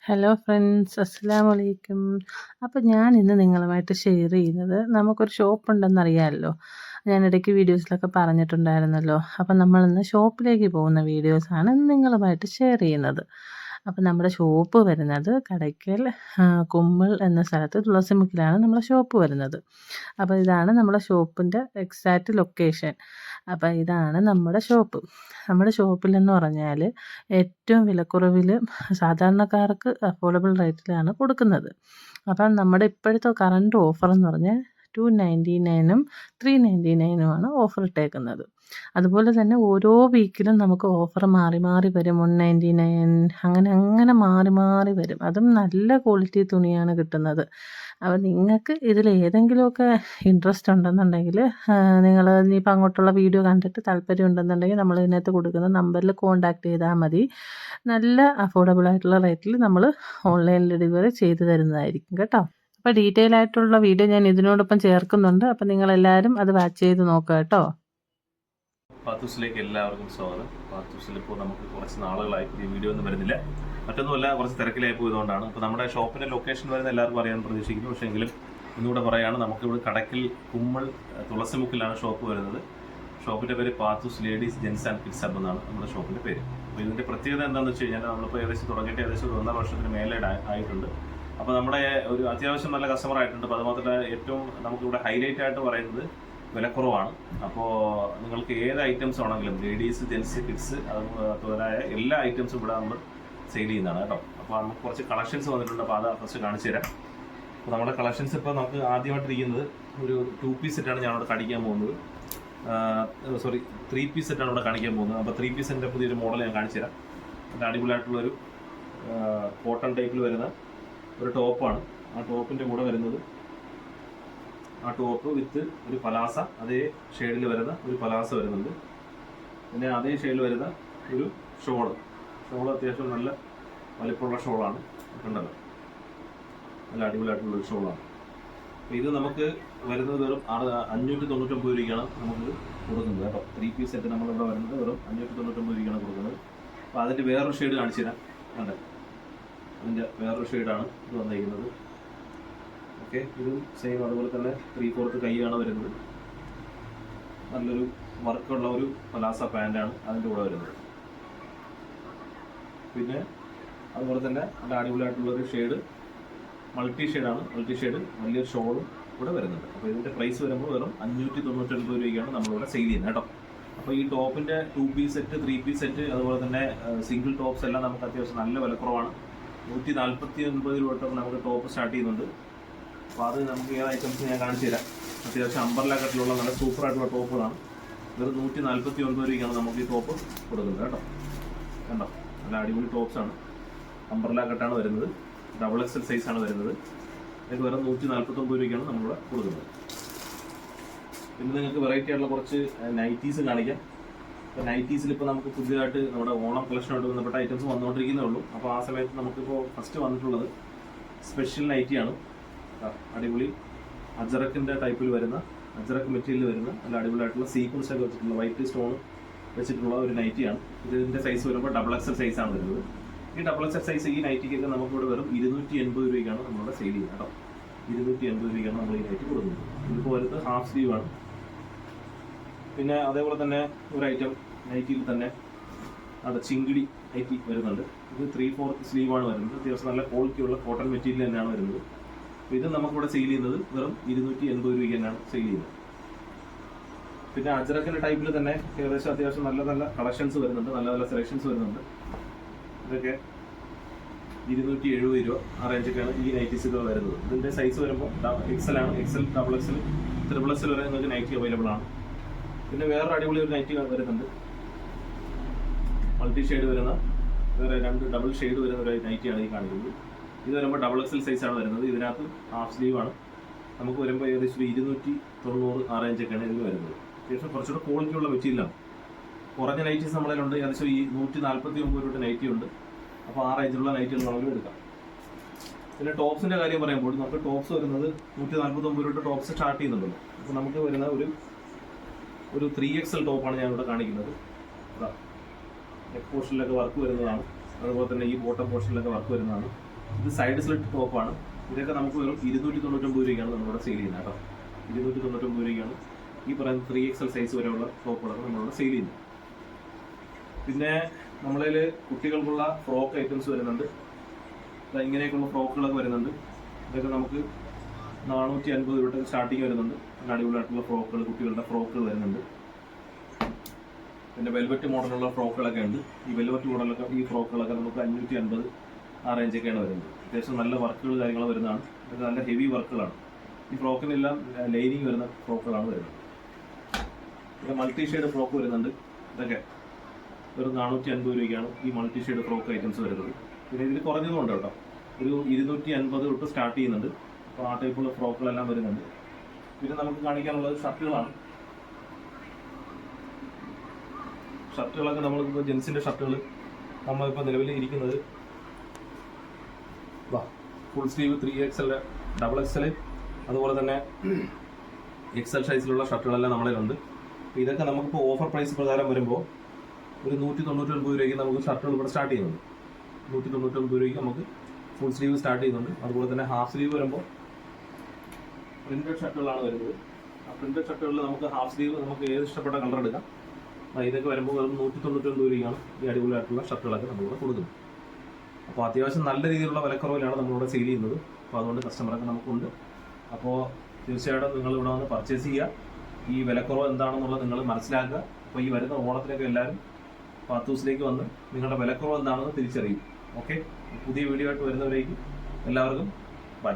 Hello friends, അസ്സലാമു അലൈക്കും. അപ്പോൾ ഞാൻ ഇന്ന് നിങ്ങളുമായിട്ട് ഷെയർ ചെയ്യുന്നത് നമുക്കൊരു ഷോപ്പുണ്ടെന്നറിയാമല്ലോ. ഞാൻ ഇടയ്ക്ക് വീഡിയോസിലൊക്കെ പറഞ്ഞിട്ടുണ്ടായിരുന്നല്ലോ. അപ്പോൾ നമ്മളിന്ന് ഷോപ്പിലേക്ക് പോകുന്ന വീഡിയോസാണ് ഇന്ന് നിങ്ങളുമായിട്ട് ഷെയർ ചെയ്യുന്നത്. അപ്പോൾ നമ്മുടെ ഷോപ്പ് വരുന്നത് കടയ്ക്കൽ കുമ്മിൾ എന്ന സ്ഥലത്ത് തുളസിമുക്കിലാണ് നമ്മുടെ ഷോപ്പ് വരുന്നത്. അപ്പോൾ ഇതാണ് നമ്മുടെ ഷോപ്പിൻ്റെ എക്സാക്റ്റ് ലൊക്കേഷൻ. അപ്പോൾ ഇതാണ് നമ്മുടെ ഷോപ്പ്. നമ്മുടെ ഷോപ്പിലെന്ന് പറഞ്ഞാൽ ഏറ്റവും വിലക്കുറവിൽ സാധാരണക്കാർക്ക് അഫോർഡബിൾ റേറ്റിലാണ് കൊടുക്കുന്നത്. അപ്പം നമ്മുടെ ഇപ്പോഴത്തെ കറണ്ട് ഓഫർ എന്ന് പറഞ്ഞാൽ 299 399 ഓഫർ ഇട്ടേക്കുന്നത്. അതുപോലെ തന്നെ ഓരോ വീക്കിലും നമുക്ക് ഓഫർ മാറി മാറി വരും. 199 അങ്ങനെ മാറി മാറി വരും. അതും നല്ല ക്വാളിറ്റി തുണിയാണ് കിട്ടുന്നത്. അപ്പോൾ നിങ്ങൾക്ക് ഇതിൽ ഏതെങ്കിലുമൊക്കെ ഇൻട്രസ്റ്റ് ഉണ്ടെന്നുണ്ടെങ്കിൽ നിങ്ങൾ ഇനിയിപ്പോൾ അങ്ങോട്ടുള്ള വീഡിയോ കണ്ടിട്ട് താല്പര്യം ഉണ്ടെന്നുണ്ടെങ്കിൽ നമ്മൾ ഇതിനകത്ത് കൊടുക്കുന്ന നമ്പറിൽ കോൺടാക്റ്റ് ചെയ്താൽ മതി. നല്ല അഫോർഡബിൾ ആയിട്ടുള്ള റേറ്റിൽ നമ്മൾ ഓൺലൈൻ ഡെലിവറി ചെയ്തു തരുന്നതായിരിക്കും കേട്ടോ. അപ്പോൾ ഡീറ്റെയിൽ ആയിട്ടുള്ള വീഡിയോ ഞാൻ ഇതിനോടൊപ്പം ചേർക്കുന്നുണ്ട്. അപ്പോൾ നിങ്ങളെല്ലാവരും അത് വാച്ച് ചെയ്ത് നോക്കുക കേട്ടോ. പാത്തൂസിലേക്ക് എല്ലാവർക്കും സ്വാഗതം. പാത്തൂസിൽ ഇപ്പോൾ നമുക്ക് കുറച്ച് നാളുകളായി ഈ വീഡിയോ ഒന്നും വരുന്നില്ല. മറ്റൊന്നുമല്ല, കുറച്ച് തിരക്കിലായി പോയതുകൊണ്ടാണ്. അപ്പോൾ നമ്മുടെ ഷോപ്പിൻ്റെ ലൊക്കേഷൻ വരുന്ന എല്ലാവർക്കും അറിയാൻ പ്രതീക്ഷിക്കുന്നു. പക്ഷേ എങ്കിലും ഒന്നുകൂടെ പറയുകയാണ്, നമുക്കിവിടെ കടയ്ക്കൽ കുമ്മിൾ തുളസിമുക്കിലാണ് ഷോപ്പ് വരുന്നത്. ഷോപ്പിൻ്റെ പേര് Pathus ladies gents and kids hub എന്നാണ് നമ്മുടെ ഷോപ്പിൻ്റെ പേര്. അപ്പോൾ ഇതിൻ്റെ പ്രത്യേകത എന്താണെന്ന് വെച്ച് കഴിഞ്ഞാൽ, നമ്മളിപ്പോൾ ഏകദേശം തുടങ്ങിയിട്ട് ഏകദേശം ഒരു 1.5 വർഷത്തിന് മേലെ ആയിട്ടുണ്ട്. അപ്പോൾ നമ്മുടെ ഒരു അത്യാവശ്യം നല്ല കസ്റ്റമർ ആയിട്ടുണ്ട്. അപ്പോൾ അതുമാത്രമല്ല, ഏറ്റവും നമുക്കിവിടെ ഹൈലൈറ്റ് ആയിട്ട് പറയുന്നത് വിലക്കുറവാണ്. അപ്പോൾ നിങ്ങൾക്ക് ഏത് ഐറ്റംസ് ആണെങ്കിലും ലേഡീസ്, ജെൻസ്, കിഡ്സ് അതുപോലെ എല്ലാ ഐറ്റംസും ഇവിടെ നമ്മൾ സെയിൽ ചെയ്യുന്നതാണ് കേട്ടോ. അപ്പോൾ നമുക്ക് കുറച്ച് കളക്ഷൻസ് വന്നിട്ടുണ്ട്. അപ്പോൾ അത് ഫസ്റ്റ് കാണിച്ചു തരാം. അപ്പോൾ നമ്മുടെ കളക്ഷൻസ് ഇപ്പോൾ നമുക്ക് ആദ്യമായിട്ടിരിക്കുന്നത് ഒരു 2 പീസ് സെറ്റാണ് ഞാനിവിടെ കാണിക്കാൻ പോകുന്നത്. 3 പീസ് സെറ്റാണ് ഇവിടെ കാണിക്കാൻ പോകുന്നത്. അപ്പോൾ 3 പീസിൻ്റെ പുതിയൊരു മോഡൽ ഞാൻ കാണിച്ചു തരാം. നല്ല അടിപൊളിയായിട്ടുള്ളൊരു കോട്ടൺ ടൈപ്പിൽ വരുന്ന ഒരു ടോപ്പാണ്. ആ ടോപ്പിൻ്റെ കൂടെ വരുന്നത് ആ ടോപ്പ് വിത്ത് ഒരു പലാസ, അതേ ഷെയ്ഡിൽ വരുന്ന ഒരു പലാസ വരുന്നുണ്ട്. പിന്നെ അതേ ഷെയ്ഡിൽ വരുന്ന ഒരു ഷോള് അത്യാവശ്യം നല്ല വലിപ്പമുള്ള ഷോളാണ്. കണ്ടല്ലോ, നല്ല അടിപൊളിയായിട്ടുള്ളൊരു ഷോളാണ്. അപ്പോൾ ഇത് നമുക്ക് വരുന്നത് വെറും 599 രൂപയ്ക്കാണ് നമുക്ക് കൊടുക്കുന്നത് കേട്ടോ. 3 പീസ് സെറ്റ് നമ്മളിവിടെ വരുന്നത് വെറും 599 രൂപയ്ക്കാണ് കൊടുക്കുന്നത്. അപ്പോൾ അതിൻ്റെ വേറൊരു ഷെയ്ഡ് കാണിച്ചു തരാം. കണ്ടേ, അതിൻ്റെ വേറൊരു ഷെയ്ഡാണ് ഇത് വന്നിരിക്കുന്നത്. ഓക്കെ, ഇതും സെയിം അതുപോലെ തന്നെ 3/4 കൈയാണ് വരുന്നത്. നല്ലൊരു വർക്കുള്ള ഒരു പലാസ പാൻ്റാണ് അതിൻ്റെ കൂടെ വരുന്നത്. പിന്നെ അതുപോലെ തന്നെ നല്ല അടിപൊളിയായിട്ടുള്ളൊരു ഷെയ്ഡ്, മൾട്ടി ഷെയ്ഡ് വലിയൊരു ഷോളും കൂടെ വരുന്നുണ്ട്. അപ്പോൾ ഇതിൻ്റെ പ്രൈസ് വരുമ്പോൾ വെറും 599 രൂപയ്ക്കാണ് നമ്മളിവിടെ സെയിൽ ചെയ്യുന്നത് കേട്ടോ. അപ്പോൾ ഈ ടോപ്പിൻ്റെ 2 പീസ് സെറ്റ്, 3 പീസ് സെറ്റ് അതുപോലെ തന്നെ സിംഗിൾ ടോപ്സ് എല്ലാം നമുക്ക് അത്യാവശ്യം നല്ല വിലക്കുറവാണ്. 149 രൂപ തൊട്ട് നമുക്ക് ടോപ്പ് സ്റ്റാർട്ട് ചെയ്യുന്നുണ്ട്. അപ്പോൾ അത് നമുക്ക് ഏത് ഐറ്റംസ് ഞാൻ കാണിച്ചു തരാം. അത്യാവശ്യം അംബർല കട്ടിലുള്ള നല്ല സൂപ്പറായിട്ടുള്ള ടോപ്പുകളാണ്. വെറും 149 രൂപയ്ക്കാണ് നമുക്ക് ഈ ടോപ്പ് കൊടുക്കുന്നത് കേട്ടോ. കണ്ടോ, നല്ല അടിപൊളി ടോപ്സാണ്. അംബർല കട്ടാണ് വരുന്നത്, XXL സൈസാണ് വരുന്നത്. ഇത് വെറും 149 രൂപയ്ക്കാണ് നമ്മളിവിടെ കൊടുക്കുന്നത്. പിന്നെ നിങ്ങൾക്ക് വെറൈറ്റി ആയിട്ടുള്ള കുറച്ച് നൈറ്റീസ് കാണിക്കാം. ഇപ്പോൾ നൈറ്റീസിൽ ഇപ്പോൾ നമുക്ക് പുതിയതായിട്ട് നമ്മുടെ ഓണം കളക്ഷനുമായിട്ട് ബന്ധപ്പെട്ട ഐറ്റംസ് വന്നുകൊണ്ടിരിക്കുന്നേ ഉള്ളൂ. അപ്പോൾ ആ സമയത്ത് നമുക്കിപ്പോൾ ഫസ്റ്റ് വന്നിട്ടുള്ളത് സ്പെഷ്യൽ നൈറ്റിയാണ്. അടിപൊളി അജറക്കിൻ്റെ ടൈപ്പിൽ വരുന്ന, അജറക്ക് മെറ്റീരിയൽ വരുന്ന നല്ല അടിപൊളിയായിട്ടുള്ള സീക്വൻസ് ഒക്കെ വെച്ചിട്ടുള്ള വൈറ്റ് സ്റ്റോൺ വെച്ചിട്ടുള്ള ഒരു നൈറ്റിയാണ്. ഇതിൻ്റെ സൈസ് വരുമ്പോൾ XXL സൈസാണ് വരുന്നത്. ഈ XXL സൈസ് ഈ നൈറ്റിക്കൊക്കെ നമുക്കിവിടെ വെറും 280 രൂപയ്ക്കാണ് നമ്മളിവിടെ സെയിൽ ചെയ്യുന്നത് കേട്ടോ. 280 രൂപയ്ക്കാണ് നമ്മൾ ഈ നൈറ്റി കൊടുക്കുന്നത്. ഇതിപ്പോൾ വരുന്നത് ഹാഫ് സ്ലീവാണ്. പിന്നെ അതേപോലെ തന്നെ ഒരു ഐറ്റം നൈറ്റിയിൽ തന്നെ അവിടെ ചിങ്കിടി നൈറ്റി വരുന്നുണ്ട്. ഇത് 3/4 സ്ലീവാണ് വരുന്നത്. അത്യാവശ്യം നല്ല ക്വാളിറ്റിയുള്ള കോട്ടൺ മെറ്റീരിയൽ തന്നെയാണ് വരുന്നത്. അപ്പോൾ ഇത് നമുക്കിവിടെ സെയിൽ ചെയ്യുന്നത് വെറും 280 രൂപയ്ക്ക് തന്നെയാണ് സെയിൽ ചെയ്യുന്നത്. പിന്നെ അജറക്കിൻ്റെ ടൈപ്പിൽ തന്നെ ഏകദേശം അത്യാവശ്യം നല്ല നല്ല കളക്ഷൻസ് വരുന്നുണ്ട്, നല്ല നല്ല സെലക്ഷൻസ് വരുന്നുണ്ട്. ഇതൊക്കെ 270 രൂപ ആ റേഞ്ചൊക്കെയാണ് ഈ നൈറ്റീസുകൾ വരുന്നത്. ഇതിൻ്റെ സൈസ് വരുമ്പോൾ XL ആണ്. XL, XXL, XXL വരെ നിങ്ങൾക്ക് നൈറ്റി അവൈലബിൾ ആണ്. പിന്നെ വേറൊരു അടിപൊളി ഒരു നൈറ്റി വരുന്നുണ്ട്. മൾട്ടി ഷെയ്ഡ് വരുന്ന വേറെ 2 ഡബിൾ ഷെയ്ഡ് വരുന്ന ഒരു നൈറ്റിയാണ് ഈ കാണിക്കുന്നത്. ഇത് വരുമ്പോൾ XXL സൈസാണ് വരുന്നത്. ഇതിനകത്ത് ഹാഫ് സ്ലീവാണ്. നമുക്ക് വരുമ്പോൾ ഏകദേശം 290 ആ റേഞ്ചൊക്കെയാണ് ഇതിൽ വരുന്നത്. അത്യാവശ്യം കുറച്ചുകൂടെ ക്വാളിറ്റിയുള്ള മെറ്റീരിയലാണ്. കുറഞ്ഞ നൈറ്റീസ് നമ്മളിലുണ്ട്. ഏകദേശം ഈ 149 രൂപ നൈറ്റി ഉണ്ട്. അപ്പോൾ ആ റേഞ്ചിലുള്ള നൈറ്റുകൾ നമുക്ക് എടുക്കാം. പിന്നെ ടോപ്സിൻ്റെ കാര്യം പറയുമ്പോൾ നമുക്ക് ടോപ്സ് വരുന്നത് 149 രൂപ ടോപ്സ് സ്റ്റാർട്ട് ചെയ്യുന്നുണ്ടല്ലോ. അപ്പോൾ നമുക്ക് വരുന്ന ഒരു 3XL ടോപ്പാണ് ഞാനിവിടെ കാണിക്കുന്നത്. നെക്ക് പോർഷനിലൊക്കെ വർക്ക് വരുന്നതാണ്. അതുപോലെ തന്നെ ഈ ബോട്ടം പോർഷനിലൊക്കെ വർക്ക് വരുന്നതാണ്. ഇത് സൈഡ് സ്ലിറ്റ് ടോപ്പാണ്. ഇതൊക്കെ നമുക്ക് വെറും 299 രൂപയ്ക്കാണ് നമ്മളിവിടെ സെയിൽ ചെയ്യുന്നത് കേട്ടോ. 299 രൂപയ്ക്കാണ് ഈ പറയുന്ന 3XL സൈസ് വരെയുള്ള ടോപ്പുകളൊക്കെ നമ്മളിവിടെ സെയിൽ ചെയ്യുന്നത്. പിന്നെ നമ്മളിൽ കുട്ടികൾക്കുള്ള ഫ്രോക്ക് ഐറ്റംസ് വരുന്നുണ്ട്. ഇങ്ങനെയൊക്കെയുള്ള ഫ്രോക്കുകളൊക്കെ വരുന്നുണ്ട്. ഇതൊക്കെ നമുക്ക് 450 രൂപ സ്റ്റാർട്ടിങ് വരുന്നുണ്ട്. അടിപൊളിയായിട്ടുള്ള ഫ്രോക്കുകൾ, കുട്ടികളുടെ ഫ്രോക്കുകൾ വരുന്നുണ്ട്. പിന്നെ വെൽവെറ്റ് മോഡലുള്ള ഫ്രോക്കുകളൊക്കെ ഉണ്ട്. ഈ വെൽവെറ്റ് മോഡലൊക്കെ ഈ ഫ്രോക്കുകളൊക്കെ നമുക്ക് 550 ആ റേഞ്ചൊക്കെയാണ് വരുന്നത്. അത്യാവശ്യം നല്ല വർക്കുകൾ കാര്യങ്ങൾ വരുന്നതാണ്. ഇതൊക്കെ നല്ല ഹെവി വർക്കുകളാണ്. ഈ ഫ്രോക്കിനെല്ലാം ലൈനിങ് വരുന്ന ഫ്രോക്കുകളാണ് വരുന്നത്. പിന്നെ മൾട്ടി ഷെയ്ഡ് ഫ്രോക്ക് വരുന്നുണ്ട്. ഇതൊക്കെ ഒരു 450 രൂപയ്ക്കാണ് ഈ മൾട്ടി ഷെയ്ഡ് ഫ്രോക്ക് ഐറ്റംസ് വരുന്നത്. പിന്നെ ഇതിൽ കുറഞ്ഞതുകൊണ്ട് കേട്ടോ, ഒരു 250 തൊട്ട് സ്റ്റാർട്ട് ചെയ്യുന്നുണ്ട്. അപ്പോൾ ആ ടൈപ്പുള്ള ഫ്രോക്കുകളെല്ലാം വരുന്നുണ്ട്. പിന്നെ നമുക്ക് കാണിക്കാനുള്ളത് ഷർട്ടുകളാണ്. ഷർട്ടുകളൊക്കെ നമ്മളിപ്പോൾ ജെൻസിൻ്റെ ഷർട്ടുകൾ നമ്മളിപ്പോൾ നിലവിൽ ഇരിക്കുന്നത് ഫുൾ സ്ലീവ് 3XL, XXL, അതുപോലെ തന്നെ XL സൈസിലുള്ള ഷർട്ടുകളെല്ലാം നമ്മളിലുണ്ട്. ഇതൊക്കെ നമുക്കിപ്പോൾ ഓഫർ പ്രൈസ് പ്രകാരം വരുമ്പോൾ ഒരു 199 രൂപയ്ക്ക് നമുക്ക് ഷർട്ടുകൾ ഇവിടെ സ്റ്റാർട്ട് ചെയ്യുന്നുണ്ട്. 199 രൂപയ്ക്ക് നമുക്ക് ഫുൾ സ്ലീവ് സ്റ്റാർട്ട് ചെയ്യുന്നുണ്ട്. അതുപോലെ തന്നെ ഹാഫ് സ്ലീവ് വരുമ്പോൾ പ്രിന്റഡ് ഷർട്ടുകളാണ് വരുന്നത്. ആ പ്രിന്റഡ് ഷർട്ടുകളിൽ നമുക്ക് ഹാഫ് സ്ലീവ് നമുക്ക് ഏത് ഇഷ്ടപ്പെട്ട കളർ എടുക്കാം. ഇതൊക്കെ വരുമ്പോൾ വെറും 199 രൂപയ്ക്കാണ് ഈ അടിപൊളിയായിട്ടുള്ള ഷർട്ടുകളൊക്കെ നമ്മളിവിടെ കൊടുക്കുന്നത്. അപ്പോൾ അത്യാവശ്യം നല്ല രീതിയിലുള്ള വിലക്കുറവിലാണ് നമ്മളിവിടെ സെയിൽ ചെയ്യുന്നത്. അപ്പോൾ അതുകൊണ്ട് കസ്റ്റമറൊക്കെ നമുക്കുണ്ട്. അപ്പോൾ തീർച്ചയായിട്ടും നിങ്ങൾ ഇവിടെ വന്ന് പർച്ചേസ് ചെയ്യുക. ഈ വിലക്കുറവ് എന്താണെന്നുള്ളത് നിങ്ങൾ മനസ്സിലാക്കുക. അപ്പോൾ ഈ വരുന്ന ഓണത്തിനൊക്കെ എല്ലാവരും പാത്തൂസിലേക്ക് വന്ന് നിങ്ങളുടെ വിലക്കുറവ് എന്താണെന്ന് തിരിച്ചറിയും. ഓക്കെ, പുതിയ വീഡിയോ ആയിട്ട് വരുന്നവരേക്കും എല്ലാവർക്കും ബൈ.